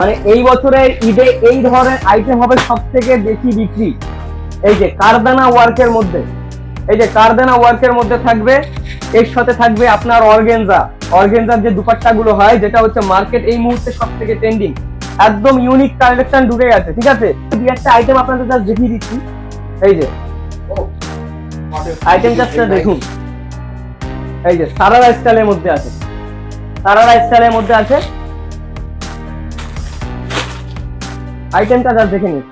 মানে এই বছরের ঈদে এই ধরনের আইটেম হবে সব থেকে বেশি বিক্রি। এই যে কারদানা ওয়ার্কের মধ্যে, এই যে কারদানা ওয়ার্কের মধ্যে থাকবে, এর সাথে থাকবে আপনার অর্গেনজা। অর্গেনজার যে দুপাট্টা গুলো হয়, যেটা হচ্ছে মার্কেট এই মুহূর্তে সব থেকে ট্রেন্ডিং, একদম ইউনিক কালেকশন ঢুকে গেছে। ঠিক আছে, দুই একটা আইটেম আপনাদের জাস্ট দেখিয়ে দিচ্ছি। এই যে আইটেম জাস্টটা দেখুন, এই যে সারারা স্টাইলের মধ্যে আছে, সারারা স্টাইলের মধ্যে আছে আইটেমটা, জাস্ট দেখে নিন।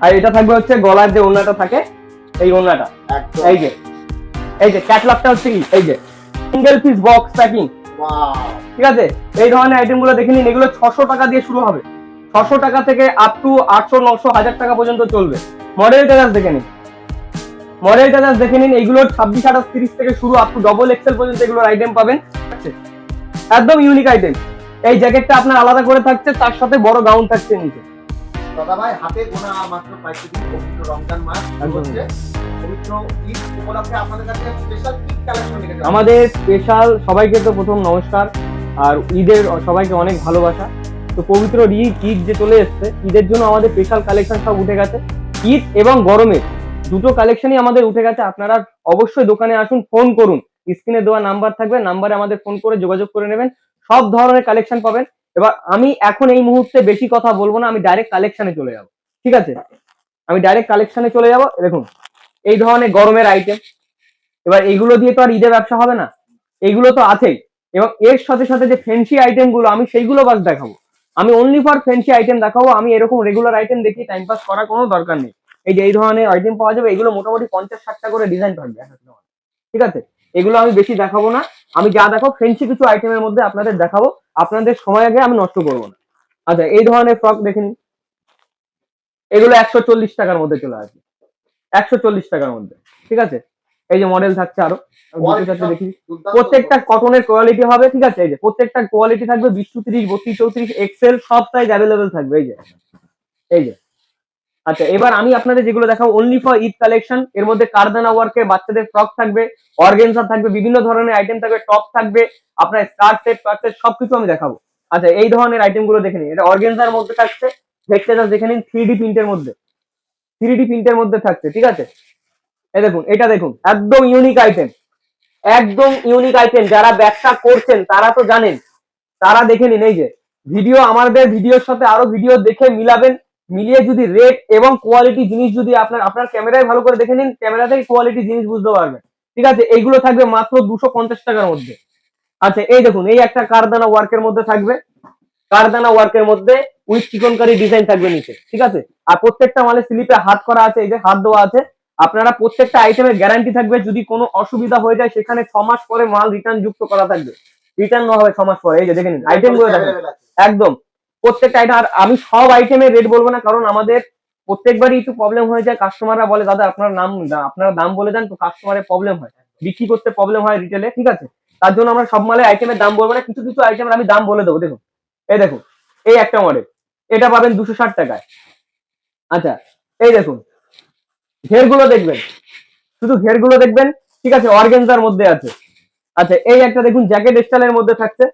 আর এটা থাকবে হচ্ছে গলার যে ওড়নাটা থাকে, এই ওড়নাটা, এই যে ক্যাটলগটা হচ্ছে কি, এই যে সিঙ্গেল পিস বক্স প্যাকিং। ঠিক আছে, এই ধরনের আইটেম গুলো দেখে নিন। এগুলো 600 টাকা দিয়ে শুরু হবে, 600 টাকা থেকে আপ টু 800, 900, 1000 টাকা পর্যন্ত চলবে। মডেলটা জাস্ট দেখে নিন, মডেলটা জাস্ট দেখে নিন। এইগুলোর 26, 28, 30 থেকে শুরু আপ টু ডবল এক্সেল পর্যন্ত এগুলোর আইটেম পাবেন। একদম ইউনিক আইটেম। এই জ্যাকেটটা আপনার আলাদা করে থাকছে, তার সাথে বড় গাউন থাকছে নিচে। দাদা ভাই, হাতে গোনা মাত্র 5 দিন পবিত্র রমজান মাস হচ্ছে, পবিত্র ঈদ উপলক্ষে আপনাদের কাছে স্পেশাল ঈদ কালেকশন রেখেছে। আমাদের স্পেশাল, সবাইকে তো প্রথম নমস্কার, আর ঈদের সবাইকে অনেক ভালোবাসা। তো পবিত্র ঈদ যে চলে এসছে, ঈদের জন্য আমাদের স্পেশাল কালেকশন সব উঠে গেছে। ঈদ এবং গরমের দুটো কালেকশনই আমাদের উঠে গেছে। আপনারা অবশ্যই দোকানে আসুন, ফোন করুন, স্ক্রিনে দেওয়া নাম্বার থাকবে, নাম্বারে আমাদের ফোন করে যোগাযোগ করে নেবেন, সব ধরনের কালেকশন পাবেন। এবার আমি এখন এই মুহূর্তে বেশি কথা বলবো না, আমি ডাইরেক্ট কালেকশনে চলে যাব। ঠিক আছে, আমি ডাইরেক্ট কালেকশনে চলে যাব। দেখুন এই ধরনের গরমের আইটেম, এবার এইগুলো দিয়ে তো আর ঈদের ব্যবসা হবে না, এইগুলো তো আছেই। এবং এর সাথে সাথে যে ফ্যান্সি আইটেম গুলো, আমি সেইগুলো বাস দেখাবো। আমি অনলি ফর ফ্যান্সি আইটেম দেখাবো। আমি এরকম রেগুলার আইটেম দেখি টাইম পাস করার কোনো দরকার নেই। এই যে এই ধরনের আইটেম পাওয়া যাবে, এগুলো মোটামুটি 50-60টা করে ডিজাইন থাকবে। ঠিক আছে, এগুলো আমি বেশি দেখাবো না। আমি যা দেখাবো ফ্যান্সি কিছু আইটেমের মধ্যে আপনাদের দেখাবো, আপনাদের সময় আগে আমি নষ্ট করবো না। আচ্ছা, এই ধরনের ফ্রক দেখে নিন, এগুলো 140 টাকার মধ্যে চলে আসবে, 140 টাকার মধ্যে। ঠিক আছে, এই যে মডেল থাকছে আরো দেখি, প্রত্যেকটা কটনের কোয়ালিটি হবে। ঠিক আছে, এই যে প্রত্যেকটা কোয়ালিটি থাকবে 20-30, 32-34 এক্সেল, সব সাইজ অ্যাভেলেবেল থাকবে। এই যে আচ্ছা, এবার আমি আপনাদের যেগুলো দেখাবো অনলি ফর ঈদ কালেকশন, এর মধ্যে কারদানা ওয়ার্কের বাচ্চাদের ফ্রক থাকবে, অর্গেনজা থাকবে, বিভিন্ন ধরনের আইটেম থাকবে, টপ থাকবে, আপনার স্কার্ট সেট, পার্ট সেট সবকিছু আমি দেখাবো। আচ্ছা, এই ধরনের আইটেম গুলো দেখে নিন। এটা অর্গেনজার মধ্যে থাকছে, দেখতে জাস্ট দেখে নিন, 3D প্রিন্টের মধ্যে, 3D প্রিন্টের মধ্যে থাকছে। ঠিক আছে, এই দেখুন, এটা দেখুন, একদম ইউনিক আইটেম, একদম ইউনিক আইটেম। যারা ব্যবসা করছেন তারা তো জানেন, তারা দেখে নিন। এই যে ভিডিও, আমাদের ভিডিওর সাথে আরো ভিডিও দেখে মিলাবেন, মিলিয়ে যদি রেট এবং কোয়ালিটি জিনিস যদি আপনার ক্যামেরায় ভালো করে দেখে নিন, ক্যামেরাতেই কোয়ালিটি জিনিস বুঝতে পারবেন। ঠিক আছে, এইগুলো থাকবে মাত্র 250 টাকার মধ্যে। আচ্ছা, এই দেখুন, এই একটা কারদানা ওয়ার্কের মধ্যে থাকবে, কারদানা ওয়ার্কের মধ্যে উইথ চিকনকারি ডিজাইন থাকবে নিচে। ঠিক আছে, আর প্রত্যেকটা মালে স্লিপে হাত করা আছে, এই যে হাত দেওয়া আছে। আপনারা প্রত্যেকটা আইটেমের গ্যারান্টি থাকবে, যদি কোনো অসুবিধা হয়ে যায় সেখানে 6 মাস পরে মাল রিটার্ন যুক্ত করা থাকবে, রিটার্ন হবে 6 মাস পরে। এই যে দেখে নিন আইটেম গুলো দেখেন, একদম প্রত্যেকটা আইটেম। আর আমি সব আইটেমের রেট বলবো না, কারণ আমাদের প্রত্যেকবারই একটু প্রবলেম হয়ে যায়। কাস্টমাররা বলে দাদা আপনারা দাম বলে দেন, তো কাস্টমারের প্রবলেম হয়, বিক্রি করতে প্রবলেম হয় রিটেলে। ঠিক আছে, তার জন্য আমরা সব মালে আইটেমের দাম বলবো না, কিছু কিছু আইটেমের আমি দাম বলে দেবো। দেখুন, এই দেখুন, এই একটা মডেল, এটা পাবেন 260 টাকায়। আচ্ছা, এই দেখুন, ঘেরগুলো দেখবেন, শুধু ঘেরগুলো দেখবেন। ঠিক আছে, অর্গেনজার মধ্যে আছে। আচ্ছা, এই একটা দেখুন, জ্যাকেট স্টাইলের মধ্যে থাকছে।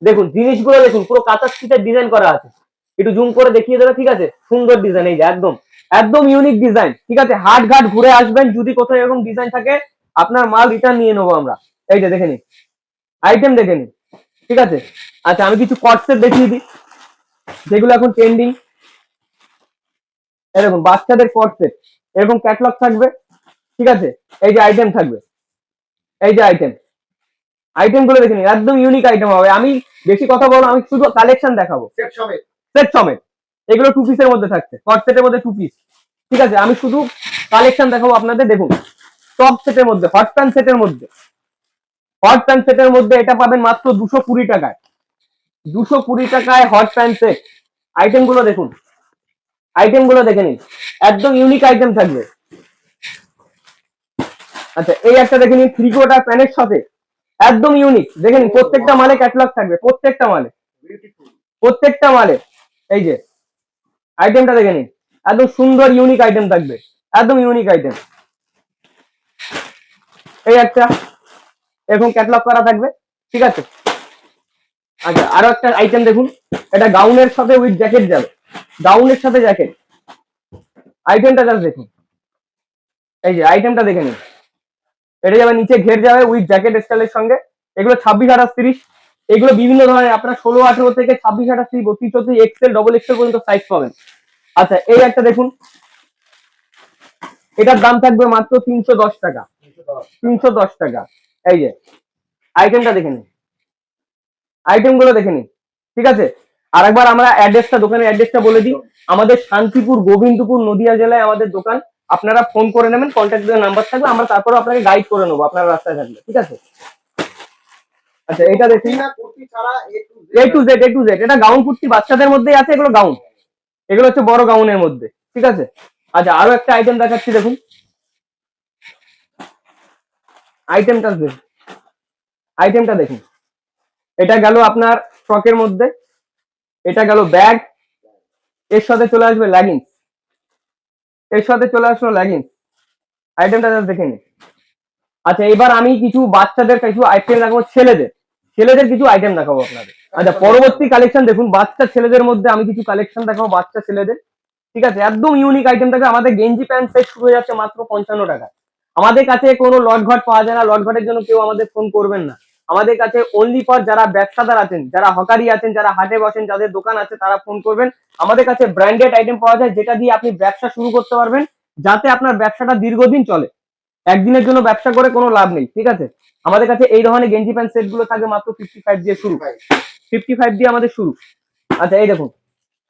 দেখুন জিনিসগুলো দেখুন, পুরো কাঁচা স্টিচের ডিজাইন করা আছে, একটু জুম করে দেখিয়ে দেবে। ঠিক আছে, সুন্দর ডিজাইন, এই যে একদম একদম ইউনিক ডিজাইন। ঠিক আছে, হাট ঘাট ঘুরে আসবেন, যদি কোথাও এরকম ডিজাইন থাকে আপনার মাল রিটার্ন নিয়ে নেবো আমরা। এই যে দেখে নিন, আইটেম দেখে নিন। ঠিক আছে, আচ্ছা, আমি কিছু কটসেট দেখিয়ে দিই যেগুলো এখন ট্রেন্ডিং। এরকম বাচ্চাদের কটসেট, এরকম ক্যাটলগ থাকবে। ঠিক আছে, এই যে আইটেম থাকবে, এই যে আইটেম গুলো দেখে নিন, একদম ইউনিক আইটেম হবে। আমি বেশি কথা বলবো, আমি শুধু কালেকশন দেখাবো, সেট সমেত। এগুলো 2 পিসের মধ্যে থাকছে, কট সেটের মধ্যে 2 পিস। ঠিক আছে, আমি শুধু কালেকশন দেখাবো আপনাদের। দেখুন, টপ সেটের মধ্যে, হট প্যান্ট সেটের মধ্যে, হট প্যান্ট সেটের মধ্যে এটা পাবেন মাত্র 220 টাকায়, 220 টাকায় হট প্যান্ট সেট। আইটেম গুলো দেখুন, আইটেম গুলো দেখে নিন, একদম ইউনিক আইটেম থাকবে। আচ্ছা, এই একটা দেখে নিন, 3/4 প্যান্টের সাথে, একদম ইউনিক। দেখে নিন, প্রত্যেকটা মালে ক্যাটালগ থাকবে, প্রত্যেকটা মালে, প্রত্যেকটা মালে। এই যে আইটেমটা দেখে নিন, একদম সুন্দর ইউনিক আইটেম থাকবে, একদম ইউনিক আইটেম। এই একটা এরকম ক্যাটালগ করা থাকবে। ঠিক আছে, আচ্ছা আরো একটা আইটেম দেখুন, এটা গাউনের সাথে উইথ জ্যাকেট যাবে, গাউনের সাথে জ্যাকেট। আইটেমটা জাস্ট দেখুন, এই যে আইটেমটা দেখে নিন, এটা যাবে নিচে ঘের যাবে উইথ জ্যাকেট স্টাইলের সঙ্গে। এগুলো 26, 28, 30, এগুলো বিভিন্ন ধরনের, আপনার 16, 18 থেকে 26, 28, 32, 34, এক্সেল ডবল এক্সেল পর্যন্ত সাইজ পাবেন। আচ্ছা এই একটা দেখুন, এটার দাম থাকবে মাত্র 310 টাকা, 310 টাকা। এই যে আইটেমটা দেখে নিন, আইটেম গুলো দেখে নিন, ঠিক আছে। আর একবার আমরা অ্যাড্রেসটা, দোকানের অ্যাড্রেসটা বলে দিই। আমাদের শান্তিপুর, গোবিন্দপুর, নদিয়া জেলায় আমাদের দোকান। আপনারা ফোন করে নেবেন, কন্ট্যাক্ট নাম্বার থাকবে, আমরা তারপরে আপনাকে গাইড করে নেবো আপনার রাস্তায় থাকলে, ঠিক আছে। আচ্ছা এটা দেখুন, কুর্তি ছাড়া এ to Z, A to Z, এটা গাউন কুর্তি বাচ্চাদের মধ্যেই আছে, এগুলো গাউন, এগুলো হচ্ছে বড় গাউনের মধ্যে, ঠিক আছে। আচ্ছা আরো একটা আইটেম দেখাচ্ছি দেখুন, আইটেমটা দেখুন, আইটেমটা দেখুন, এটা গেল আপনার ফ্রকের মধ্যে, এটা গেল ব্যাগ, এর সাথে চলে আসবে লেগিংস, এর সাথে চলে আসলো লেগিংস। আইটেমটা জাস্ট দেখে নিন। আচ্ছা এবার আমি কিছু বাচ্চাদের কিছু আইটেম দেখাবো, ছেলেদের, ছেলেদের কিছু আইটেম দেখাবো আপনাদের। আচ্ছা পরবর্তী কালেকশন দেখুন, বাচ্চা ছেলেদের মধ্যে আমি কিছু কালেকশন দেখাবো বাচ্চা ছেলেদের, ঠিক আছে। একদম ইউনিক আইটেম থাকবে। আমাদের গেঞ্জি প্যান্ট সেট শুরু হয়ে যাচ্ছে মাত্র 55 টাকায়। আমাদের কাছে কোনো লট ঘট পাওয়া যায় না, লট ঘটের জন্য কেউ আমাদের ফোন করবেন না। আমাদের কাছে অনলি ফর যারা ব্যবসাদার আছেন, যারা হকারি আছেন, যারা হাটে বসেন, যাদের দোকান আছে, তারা ফোন করবেন। আমাদের কাছে ব্র্যান্ডেড আইটেম পাওয়া যায়, যেটা দিয়ে আপনি ব্যবসা শুরু করতে পারবেন, যাতে আপনার ব্যবসাটা দীর্ঘদিন চলে। একদিনের জন্য ব্যবসা করে কোনো লাভ নেই, ঠিক আছে। আমাদের কাছে এই ধরনের গেঞ্জি প্যান্ট সেট গুলো থাকে মাত্র 55 দিয়ে শুরু, 55 দিয়ে আমাদের শুরু। আচ্ছা এই দেখুন,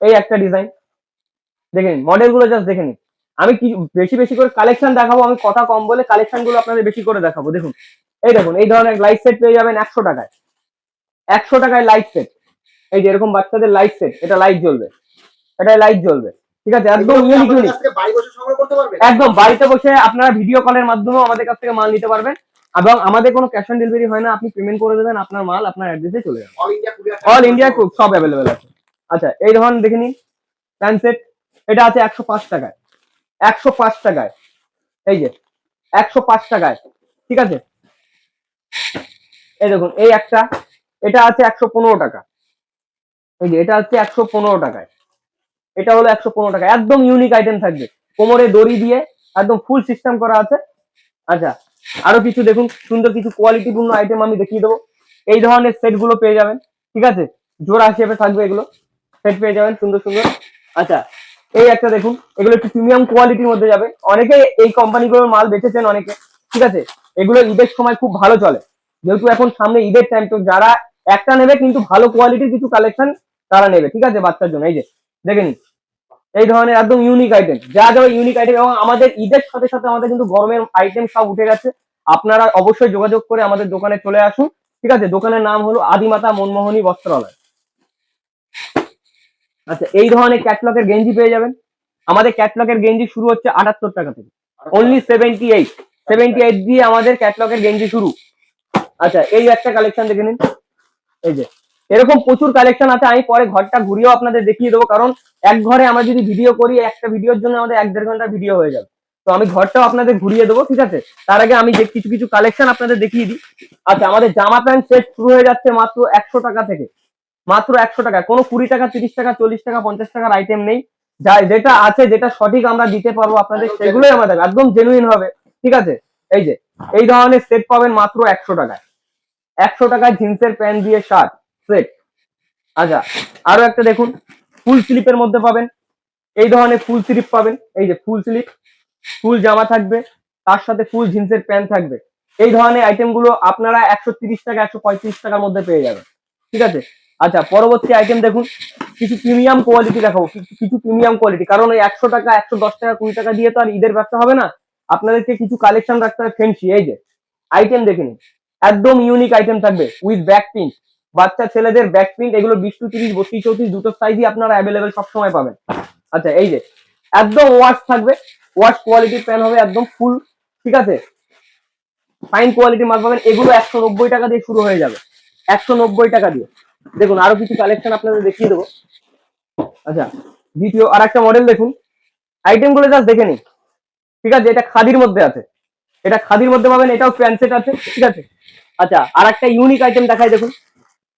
এই একটা ডিজাইন দেখে নিন, মডেল গুলো জাস্ট দেখে নিন। আমি কি বেশি বেশি করে কালেকশন দেখাবো, আমি কথা কম বলে কালেকশন গুলো আপনাদের বেশি করে দেখাবো। দেখুন এই দেখুন, এই ধরনের লাইট সেট পেয়ে যাবেন 100 টাকায়, 100 টাকায় লাইট সেট। এই যে এরকম বাচ্চাদের লাইট সেট, এটা লাইট জ্বলবে, এটা লাইট জ্বলবে, ঠিক আছে। একদম ইউনিক ইউনিক, বাড়ি বসে সংগ্রহ করতে পারবেন, একদম বাড়িতে বসে আপনারা ভিডিও কলের মাধ্যমে আমাদের কাছ থেকে মাল নিতে পারবেন, এবং আমাদের কোনো ক্যাশ অন ডেলিভারি হয় না। আপনি পেমেন্ট করে দেবেন, আপনার মাল আপনার অ্যাড্রেসে চলে যাবে, all India courier, all India সব অ্যাভেলেবেল আছে। আচ্ছা এই ধরনের দেখে নিন প্যান্ট সেট, এটা আছে 105 টাকায়, 105 টাকায়, এই যে 105 টাকায়, ঠিক আছে। এই দেখুন এই একটা, এটা আছে 115 টাকা, এই যে এটা হচ্ছে 115 টাকায়, এটা হলো 115 টাকা। একদম ইউনিক আইটেম থাকবে, কোমরে দড়ি দিয়ে একদম ফুল সিস্টেম করা আছে। আচ্ছা আরো কিছু দেখুন, সুন্দর কিছু কোয়ালিটিপূর্ণ আইটেম আমি দেখিয়ে দেবো। এই ধরনের সেট গুলো পেয়ে যাবেন, ঠিক আছে, জোড়া হিসেবে থাকবে, এগুলো সেট পেয়ে যাবেন সুন্দর সুন্দর। আচ্ছা এই একটা দেখুন, এগুলো একটু প্রিমিয়াম কোয়ালিটির মধ্যে যাবে। অনেকে এই কোম্পানিগুলোর মাল বেচেছেন অনেকে, ঠিক আছে। এগুলো ঈদের সময় খুব ভালো চলে, যেহেতু এখন সামনে ঈদের টাইম, তো যারা একটা নেবে কিন্তু ভালো কোয়ালিটির কিছু কালেকশন তারা নেবে, ঠিক আছে, বাচ্চার জন্য। এই যে দেখে নিন, এই ধরনের একদম ইউনিক আইটেম, যা যাবে ইউনিক আইটেম। এবং আমাদের ঈদের সাথে সাথে আমাদের কিন্তু গরমের আইটেম সব উঠে গেছে। আপনারা অবশ্যই যোগাযোগ করে আমাদের দোকানে চলে আসুন, ঠিক আছে। দোকানের নাম হলো আদিমাতা মনমোহনী বস্ত্রালয়। আচ্ছা এই ধরনের ক্যাটলগের গেঞ্জি পেয়ে যাবেন। আমাদের ক্যাটলগের গেঞ্জি শুরু হচ্ছে 78 টাকা থেকে, অনলি 78 দিয়ে আমাদের ক্যাটলগের গেঞ্জি শুরু। আচ্ছা এই একটা কালেকশন দেখে নিন, এই যে এরকম প্রচুর কালেকশন আছে। আমি পরে ঘরটা ঘুরিয়েও আপনাদের দেখিয়ে দেবো, কারণ এক ঘরে আমরা যদি ভিডিও করি, একটা ভিডিওর জন্য আমাদের 1-1.5 ঘন্টা ভিডিও হয়ে যাবে। তো আমি ঘরটাও আপনাদের ঘুরিয়ে দেবো, ঠিক আছে। তার আগে আমি যে কিছু কিছু কালেকশন আপনাদের দেখিয়ে দিই। আচ্ছা আমাদের জামা প্যান্ট সেট শুরু হয়ে যাচ্ছে মাত্র 100 টাকা থেকে, মাত্র 100 টাকা। কোনো 20 টাকা, 30 টাকা, 40 টাকা, 50 টাকার আইটেম নেই। যা যেটা আছে, যেটা সঠিক আমরা দিতে পারবো আপনাদের, সেগুলোই আমাদের একদম জেনুইন হবে, ঠিক আছে। এই যে এই ধরনের সেট পাবেন মাত্র 100 টাকায়, 100 টাকায় জিন্সের প্যান্ট দিয়ে শার্ট সেট। আচ্ছা আরো একটা দেখুন, ফুল স্লিপের মধ্যে পাবেন, এই ধরনের ফুল স্লিপ পাবেন। এই যে ফুল স্লিপ, ফুল জামা থাকবে, তার সাথে ফুল জিন্সের প্যান্ট থাকবে। এই ধরনের আইটেম গুলো আপনারা 130 টাকা, 135 টাকার মধ্যে পেয়ে যাবেন, ঠিক আছে। আচ্ছা পরবর্তী আইটেম দেখুন, কিছু প্রিমিয়াম কোয়ালিটি দেখাবো, কিছু প্রিমিয়াম কোয়ালিটি, কারণ ওই 100 টাকা, 110 টাকা, 20 টাকা দিয়ে তো আর ঈদের ব্যবসা হবে না। আপনাদেরকে কিছু কালেকশন রাখতে হবে ফ্যান্সি। এই যে আইটেম দেখে নিন, একদম ইউনিক আইটেম থাকবে উইথ ব্যাক প্রিন্ট, বাচ্চা ছেলেদের ব্যাক প্রিন্ট। এগুলো 20-30, 32-34 দুটো সাইজই আপনারা অ্যাভেলেবেল সবসময় পাবেন। আচ্ছা এই যে একদম ওয়াশ থাকবে, ওয়াশ কোয়ালিটির প্যান হবে, একদম ফুল, ঠিক আছে, ফাইন কোয়ালিটির মাল পাবেন। এগুলো 190 টাকা দিয়ে শুরু হয়ে যাবে, 190 টাকা দিয়ে। দেখুন আরো কিছু কালেকশন আপনাদের দেখিয়ে দেবো। আচ্ছা দ্বিতীয় আর একটা মডেল দেখুন, আইটেম গুলো জাস্ট দেখে নিন, ঠিক আছে। এটা খাদির মধ্যে আছে, এটা খাদির মধ্যে পাবেন, এটাও প্যান্ট সেট আছে, ঠিক আছে। আচ্ছা আর একটা ইউনিক আইটেম দেখাই দেখুন,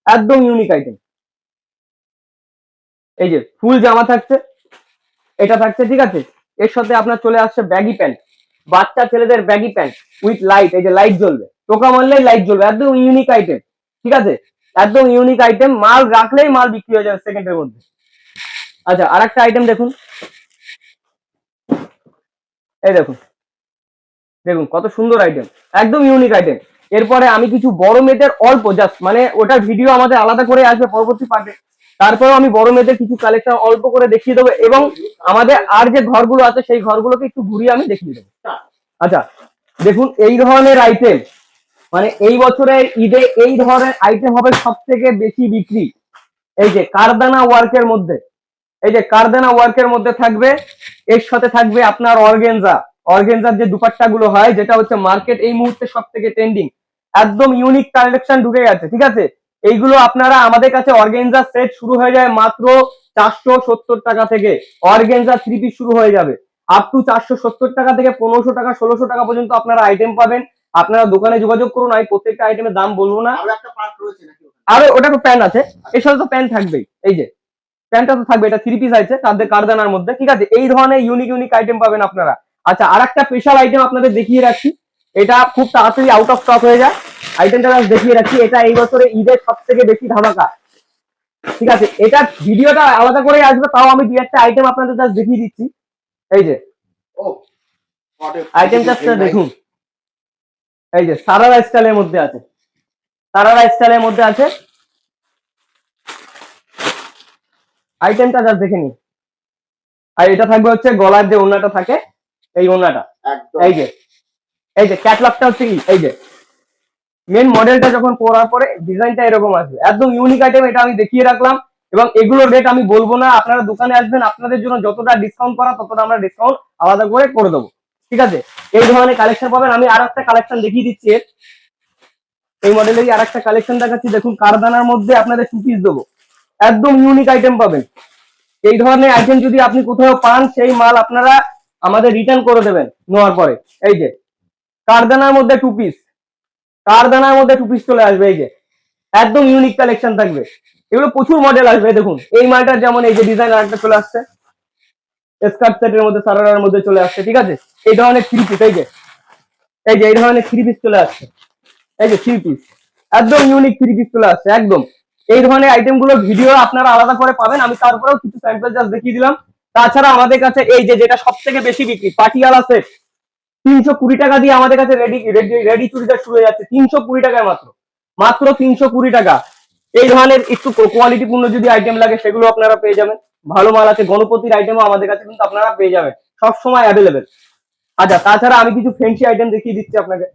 একদম ইউনিক আইটেম। এই যে ফুল জামা থাকছে, এটা থাকছে, ঠিক আছে। এর সাথে আপনার চলে আসছে ব্যাগি প্যান্ট, বাচ্চা ছেলেদের ব্যাগি প্যান্ট উইথ লাইট, এই যে লাইট জ্বলবে, টোকা মারলেই লাইট জ্বলবে, একদম ইউনিক আইটেম, ঠিক আছে। একদম ইউনিক আইটেম, মাল রাখলেই মাল বিক্রি হয়ে যাবে সেকেন্ডের মধ্যে। আচ্ছা, আর একটা আইটেম দেখুন, এই দেখুন, দেখুন কত সুন্দর আইটেম, একদম ইউনিক আইটেম। এরপরে আমি কিছু বড় মেয়েদের অল্প জাস্ট, মানে ওটার ভিডিও আমাদের আলাদা করে আসবে পরবর্তী পার্টে, তারপরেও আমি বড় মেয়েদের কিছু কালেকশন অল্প করে দেখিয়ে দেবো, এবং আমাদের আর যে ঘরগুলো আছে সেই ঘরগুলোকে একটু ঘুরিয়ে আমি দেখিয়ে দেবো। আচ্ছা, দেখুন এই ধরনের আইটেম, মানে এই বছরের ঈদে এই ধরনের আইটেম হবে সব থেকে বেশি বিক্রি। এই যে কারদানা ওয়ার্কের মধ্যে, এই যে কারদানা ওয়ার্কের মধ্যে থাকবে, এর সাথে থাকবে আপনার অর্গেনজা, অর্গেনজার যে দুপাট্টা গুলো হয়, যেটা হচ্ছে মার্কেট এই মুহূর্তে সব থেকে ট্রেন্ডিং, একদম ইউনিক কালেকশন ঢুকে গেছে, ঠিক আছে। এইগুলো আপনারা আমাদের কাছে অর্গেনজা সেট শুরু হয়ে যায় মাত্র 470 টাকা থেকে, অর্গেনজা থ্রি পিস শুরু হয়ে যাবে আপ টু 470 টাকা থেকে 1500 টাকা 1600 টাকা পর্যন্ত আপনারা আইটেম পাবেন। আপনারা দোকানে যোগাযোগ করুন, আমি প্রত্যেকটা আইটেমের দাম বলবো না। আরো একটা পার্ট রয়েছে নাকি? আরো ওটা তো প্যান্ট আছে, এর সাথে তো প্যান্ট থাকবেই, এই যে প্যান্টটা তো থাকবে, এটা থ্রি পিস আছে তাদের কারদানার মধ্যে, ঠিক আছে। এই ধরনের ইউনিক ইউনিক আইটেম পাবেন আপনারা। আচ্ছা, আর একটা স্পেশাল আইটেম আপনাদের দেখিয়ে রাখছি, এটা খুব তাড়াতাড়ি আউট অফ স্টক হয়ে যায়, আইটেমটা দেখিয়ে রাখছি, এটা এই বছরে ঈদের সব থেকে বেশি ধামাকা, ঠিক আছে। এটা ভিডিওটা আলাদা করে আসবে, তাও আমি দু একটা আইটেম আপনাদের জাস্ট দেখিয়ে দিচ্ছি। এই যে ও আইটেমটা দেখুন, এই যে সারারা স্টাইলের মধ্যে আছে, সারারা স্টাইলের মধ্যে আছে আইটেমটা, জাস্ট দেখে নিন। আর এটা থাকবে হচ্ছে গলার যে ওড়নাটা থাকে, এই ওড়নাটা, একদম এই যে, এই যে ক্যাটলগটা হচ্ছে কি, এই যে মেন মডেলটা যখন পরার পরে ডিজাইনটা এরকম আসবে, একদম ইউনিক আইটেম, এটা আমি দেখিয়ে রাখলাম। এবং এগুলোর রেট আমি বলবো না, আপনারা দোকানে আসবেন, আপনাদের জন্য যতটা ডিসকাউন্ট করা ততটা আমরা ডিসকাউন্ট আলাদা করে দেবো, ঠিক আছে। এই ধরনের কালেকশন পাবেন। আমি আর একটা কালেকশন দেখিয়ে দিচ্ছি, এই মডেলেরই আর একটা কালেকশন দেখাচ্ছি, দেখুন কারদানার মধ্যে আপনাদের টু পিস দেবো, একদম ইউনিক আইটেম পাবেন। এই ধরনের আইটেম যদি আপনি কোথাও পান, সেই মাল আপনারা আমাদের রিটার্ন করে দেবেন নেওয়ার পরে। এই যে কারদানার মধ্যে টু পিস, কারদানার মধ্যে টু পিস চলে আসবে, এই যে একদম ইউনিক কালেকশন থাকবে, এগুলো প্রচুর মডেল আসবে। দেখুন এই মালটার যেমন এই যে ডিজাইন আরেকটা চলে আসছে, স্কার্ট সেটের মধ্যে সারারার মধ্যে চলে আসছে, ঠিক আছে। এই ধরনের থ্রি পিস, এই যে, এই যে এই ধরনের থ্রি পিস চলে আসছে, এই যে থ্রি পিস, একদম ইউনিক থ্রি পিস চলে আসছে একদম। এই ধরনের আইটেম গুলো ভিডিও আপনারা আলাদা করে পাবেন, আমি তারপরেও কিছু স্যাম্পল জাস্ট দেখিয়ে দিলাম। তাছাড়া আমাদের কাছে এই যে যেটা সব থেকে বেশি বিক্রি, পাটিয়ালা সেট, 320 টাকা দিয়ে আমাদের কাছে রেডি রেডি রেডি চুড়িদার শুরু হয়ে যাচ্ছে 320 টাকায়, মাত্র মাত্র 320 টাকা। এই ধরনের একটু কোয়ালিটি পূর্ণ যদি আইটেম লাগে সেগুলো আপনারা পেয়ে যাবেন, ভালো মাল আছে, গণপতির আইটেমও আমাদের কাছে কিন্তু আপনারা পেয়ে যাবেন, সব সময় অ্যাভেলেবেল। আচ্ছা, তাছাড়া আমি কিছু ফ্যান্সি আইটেম দেখিয়ে দিচ্ছি আপনাকে,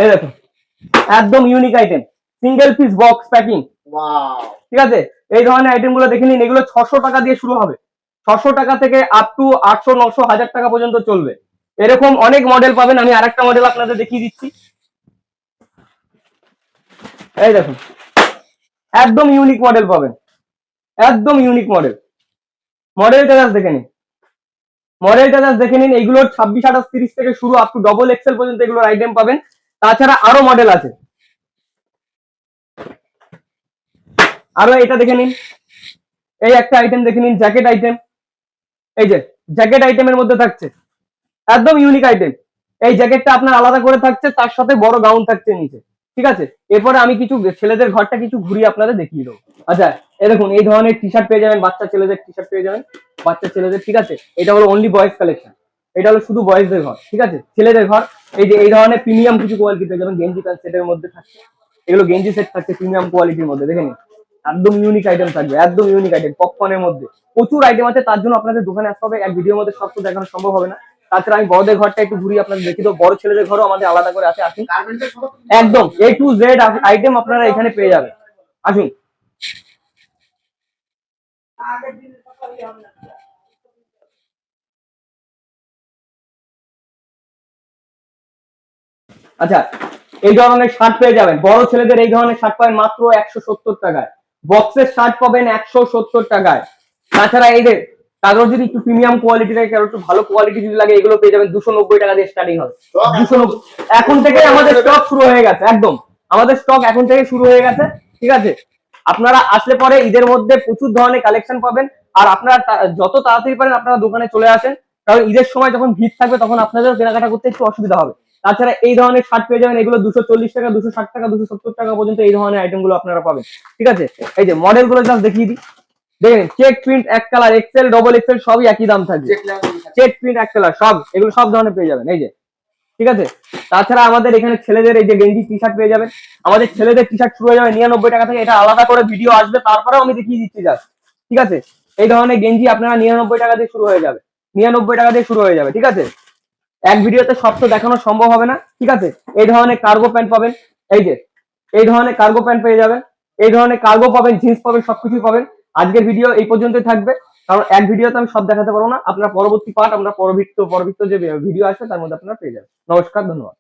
এই দেখুন একদম unique item, single piece box packing, wow, ঠিক আছে। এই ধরনের আইটেম গুলো দেখে নিন, এগুলো 600 টাকা দিয়ে শুরু হবে, 600 টাকা থেকে আপ টু 800 900 1000 টাকা পর্যন্ত চলবে, এরকম অনেক মডেল পাবেন। আমি আরেকটা মডেল আপনাদের দেখিয়ে দিচ্ছি, এই দেখুন একদম ইউনিক মডেল পাবেন, একদম ইউনিক মডেল, মডেলটা জাস্ট দেখে নিন, মডেলটা জাস্ট দেখে নিন। এইগুলোর 26 28 30 থেকে শুরু আপ টু ডবল এক্সেল পর্যন্ত এগুলোর আইটেম পাবেন। তাছাড়া আরো মডেল আছে, আরো এটা দেখে নিন, এই একটা আইটেম দেখে নিন, জ্যাকেট আইটেম, এই যে জ্যাকেট আইটেমের মধ্যে থাকছে একদম ইউনিক আইটেম, এই জ্যাকেটটা আপনার আলাদা করে থাকছে, তার সাথে বড় গাউন থাকছে নিচে, ঠিক আছে। এরপরে আমি কিছু ছেলেদের ঘরটা কিছু ঘুরিয়ে আপনাদের দেখিয়ে দেবো। আচ্ছা, এই দেখুন এই ধরনের টি শার্ট পেয়ে যাবেন, বাচ্চা ছেলেদের টি শার্ট পেয়ে যাবেন, বাচ্চা ছেলেদের, ঠিক আছে। এটা হলো অনলি বয়েজ কালেকশন, এটা হলো শুধু বয়েজদের ঘর, ঠিক আছে, ছেলেদের ঘর। এই যে এই ধরনের প্রিমিয়াম কিছু কোয়ালিটি পেয়ে যাবেন, গেঞ্জি প্যান্ট সেটের মধ্যে থাকছে, এগুলো গেঞ্জি সেট থাকছে প্রিমিয়াম কোয়ালিটির মধ্যে, দেখে নিন একদম ইউনিক আইটেম থাকবে, একদম ইউনিক আইটেম, পপকর্নের মধ্যে প্রচুর আইটেম আছে, তার জন্য আপনাদের দোকানে আসতে হবে, এক ভিডিওর মধ্যে সব তো দেখানো সম্ভব হবে না। তাছাড়া আমি বড়দের ঘরটা একটু ঘুরিয়ে আপনাদের দেখি, তো বড় ছেলেদের ঘরও আমাদের আলাদা করে আছে, আসুন, গার্মেন্টসের সমস্ত একদম এ টু জেড আইটেম আপনারা এখানে পেয়ে যাবেন, আসুন। আচ্ছা, এই ধরনের শার্ট পেয়ে যাবেন, বড় ছেলেদের এই ধরনের শার্ট পাবেন মাত্র 170 টাকায়, বক্সের শার্ট পাবেন 170 টাকায়। তাছাড়া এই যে তারপর যদি একটু প্রিমিয়াম কোয়ালিটি থাকে, কারো একটু ভালো কোয়ালিটি যদি লাগে, এগুলো পেয়ে যাবেন 290 টাকা দিয়ে স্টার্টিং হবে। 290 এখন থেকে আমাদের স্টক শুরু হয়ে গেছে, একদম আমাদের স্টক এখন থেকে শুরু হয়ে গেছে, ঠিক আছে। আপনারা আসলে পরে ঈদের মধ্যে প্রচুর ধরনের কালেকশন পাবেন। আর আপনারা যত তাড়াতাড়ি পারেন আপনারা দোকানে চলে আসেন, কারণ ঈদের সময় যখন ভিড় থাকবে তখন আপনাদের কেনাকাটা করতে একটু অসুবিধা হবে। তাছাড়া এই ধরনের শার্ট পেয়ে যাবেন, এগুলো 240 টাকা, 260 টাকা, 270 টাকা পর্যন্ত এই ধরনের আইটেম গুলো আপনারা পাবেন, ঠিক আছে। এই যে মডেল গুলো জাস্ট দেখিয়ে দিই, দেখেন চেক প্রিন্ট এক কালার, এক্সেল, ডবল এক্সেল সবই একই দাম থাকবে। চেক প্রিন্ট এক কালার সব, এগুলো সব ধরনের পেয়ে যাবেন, এই যে, ঠিক আছে। তাছাড়া আমাদের এখানে ছেলেদের এই যে গেঞ্জি টি শার্ট পেয়ে যাবেন, আমাদের ছেলেদের টি শার্ট শুরু হয়ে যাবে 99 টাকা থেকে, এটা আলাদা করে ভিডিও আসবে, তারপরেও আমি দেখিয়ে দিচ্ছি জাস্ট, ঠিক আছে। এই ধরনের গেঞ্জি আপনারা 99 টাকা দিয়ে শুরু হয়ে যাবে, 99 টাকা দিয়ে শুরু হয়ে যাবে, ঠিক আছে। এক ভিডিওতে সব তো দেখানো সম্ভব হবে না, ঠিক আছে। এই ধরনের কার্গো প্যান্ট পাবেন, এই যে এই ধরনের কার্গো প্যান্ট পেয়ে যাবেন, এই ধরনের কার্গো পাবেন, জিন্স পাবেন, সবকিছুই পাবেন। আজকের ভিডিও এই পর্যন্তই থাকবে, কারণ এক ভিডিওতে আমি সব দেখাতে পারবো না। আপনার পরবর্তী পার্ট আমরা পরবর্তী যে ভিডিও আসবে তার মধ্যে আপনারা পেয়ে যাবেন। নমস্কার, ধন্যবাদ।